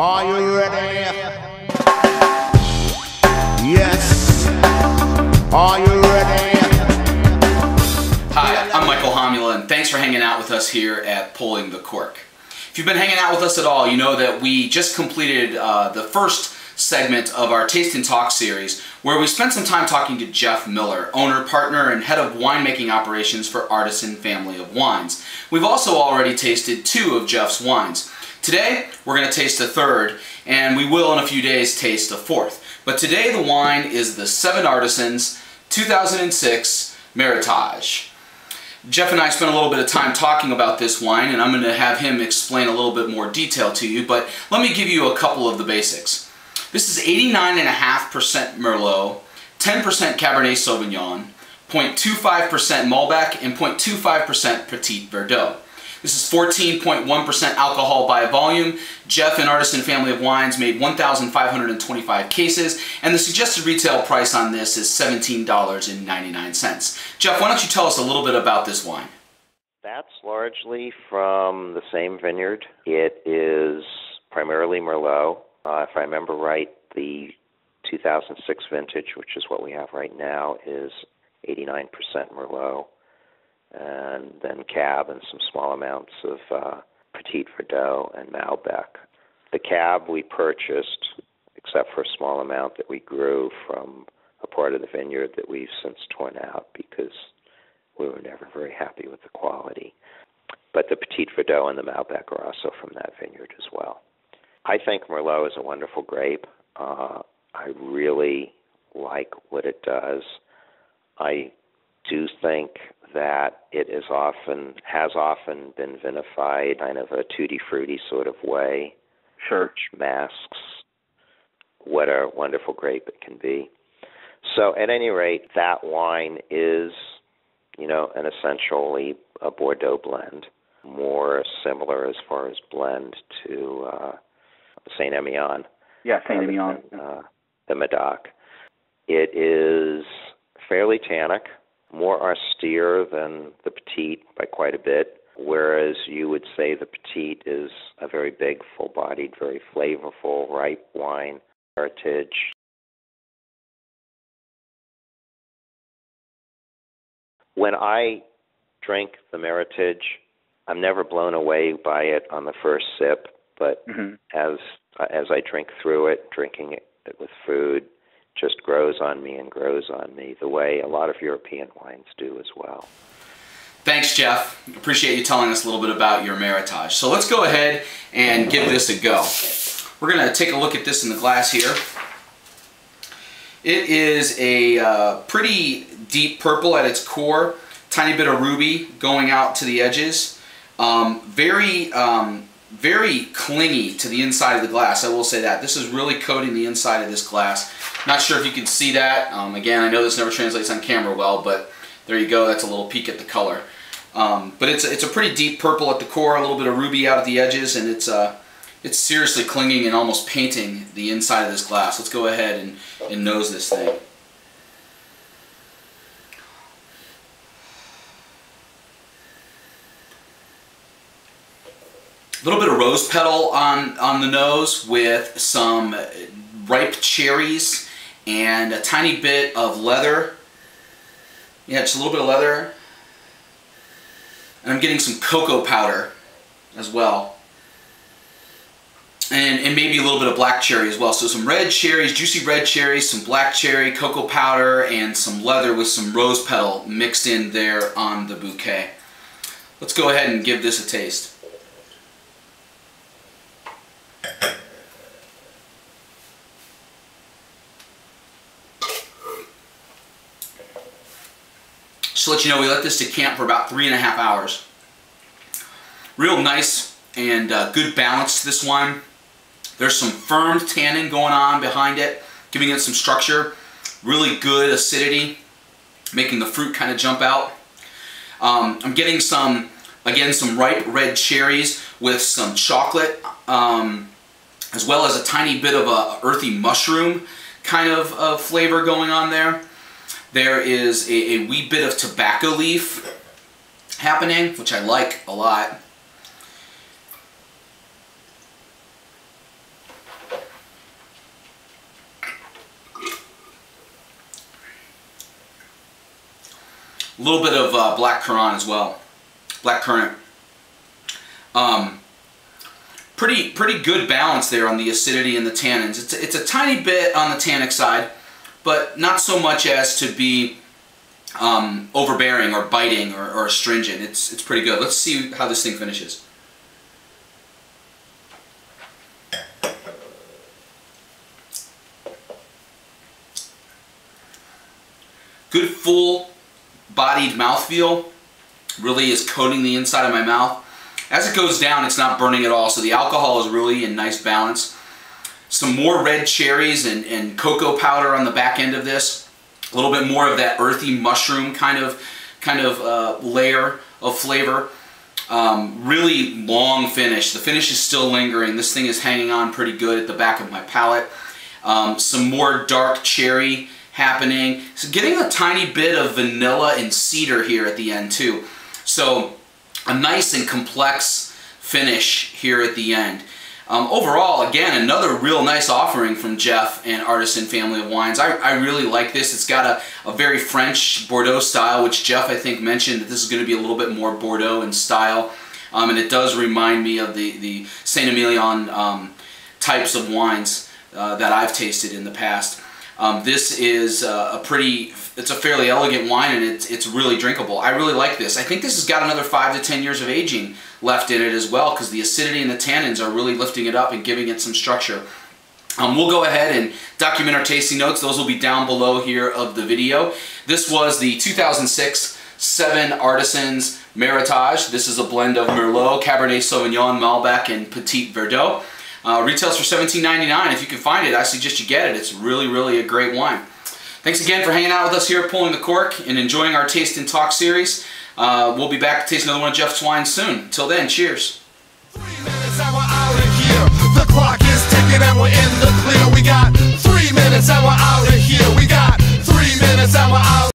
Are you ready? Yes. Are you ready? Hi, I'm Michael Homula, and thanks for hanging out with us here at Pulling the Cork. If you've been hanging out with us at all, you know that we just completed the first segment of our Tast Talk series, where we spent some time talking to Jeff Miller, owner, partner, and head of winemaking operations for Artisan family of wines. We've also already tasted 2 of Jeff's wines. Today, we're going to taste a third, and we will in a few days taste a fourth. But today the wine is the Seven Artisans 2006 Meritage. Jeff and I spent a little bit of time talking about this wine, and I'm going to have him explain a little bit more detail to you, but let me give you a couple of the basics. This is 89.5% Merlot, 10% Cabernet Sauvignon, 0.25% Malbec, and 0.25% Petit Verdot. This is 14.1% alcohol by volume. Jeff and Artisan family of wines made 1,525 cases, and the suggested retail price on this is $17.99. Jeff, why don't you tell us a little bit about this wine? That's largely from the same vineyard. It is primarily Merlot. If I remember right, the 2006 vintage, which is what we have right now, is 89% Merlot, and then Cab and some small amounts of Petit Verdot and Malbec. The Cab we purchased, except for a small amount that we grew from a part of the vineyard that we've since torn out because we were never very happy with the quality. But the Petit Verdot and the Malbec are also from that vineyard as well. I think Merlot is a wonderful grape. I really like what it does. I do think that it has often been vinified kind of a tutti frutti sort of way, Sure. which masks what a wonderful grape it can be. So at any rate, that wine is, an essentially a Bordeaux blend, more similar as far as blend to Saint-Emilion. Yeah, Saint-Emilion. The Medoc. It is fairly tannic, more austere than the Petite by quite a bit, whereas you would say the Petite is a very big, full-bodied, very flavorful, ripe wine, heritage. When I drink the Meritage, I'm never blown away by it on the first sip, but as I drink through it, drinking it with food just grows on me and grows on me the way a lot of European wines do as well. Thanks, Jeff. Appreciate you telling us a little bit about your Meritage. So let's go ahead and give this a go. We're going to take a look at this in the glass here. It is a pretty deep purple at its core, tiny bit of ruby going out to the edges. Very clingy to the inside of the glass, I will say that. This is really coating the inside of this glass. Not sure if you can see that. Again, I know this never translates on camera well, but there you go. That's a little peek at the color. But it's a pretty deep purple at the core, a little bit of ruby out at the edges, and it's seriously clinging and almost painting the inside of this glass. Let's go ahead and nose this thing. A little bit of rose petal on the nose with some ripe cherries and a tiny bit of leather. Yeah, just a little bit of leather. And I'm getting some cocoa powder as well. And maybe a little bit of black cherry as well. So some red cherries, juicy red cherries, some black cherry, cocoa powder, and some leather with some rose petal mixed in there on the bouquet. Let's go ahead and give this a taste. Just to let you know, we let this decant for about 3.5 hours. Real nice and good balance to this wine. There's some firm tannin going on behind it, giving it some structure. Really good acidity, making the fruit kind of jump out. I'm getting some ripe red cherries with some chocolate, as well as a tiny bit of a earthy mushroom kind of flavor going on there. There is a wee bit of tobacco leaf happening, which I like a lot. A little bit of black currant as well. Black currant. Pretty good balance there on the acidity and the tannins. It's a tiny bit on the tannic side, but not so much as to be overbearing or biting or astringent. It's pretty good. Let's see how this thing finishes. Good full-bodied mouthfeel. Really is coating the inside of my mouth. As it goes down, it's not burning at all, so the alcohol is really in nice balance. Some more red cherries and cocoa powder on the back end of this. A little bit more of that earthy mushroom kind of layer of flavor. Really long finish. The finish is still lingering. This thing is hanging on pretty good at the back of my palate. Some more dark cherry happening. So getting a tiny bit of vanilla and cedar here at the end too. So a nice and complex finish here at the end. Overall, again, another real nice offering from Jeff and Artisan family of wines. I really like this. It's got a very French Bordeaux style, which Jeff, I think, mentioned that this is going to be a little bit more Bordeaux in style. And it does remind me of the Saint Emilion types of wines that I've tasted in the past. This is it's a fairly elegant wine, and it's really drinkable. I really like this. I think this has got another 5 to 10 years of aging left in it as well, because the acidity and the tannins are really lifting it up and giving it some structure. We'll go ahead and document our tasting notes. Those will be down below here of the video. This was the 2006 Seven Artisans Meritage. This is a blend of Merlot, Cabernet Sauvignon, Malbec, and Petit Verdot. Retails for $17.99. If you can find it, I suggest you get it. It's really a great wine. Thanks again for hanging out with us here at Pulling the Cork and enjoying our Taste and Talk series. We'll be back to taste another one of Jeff's wines soon. Till then, cheers.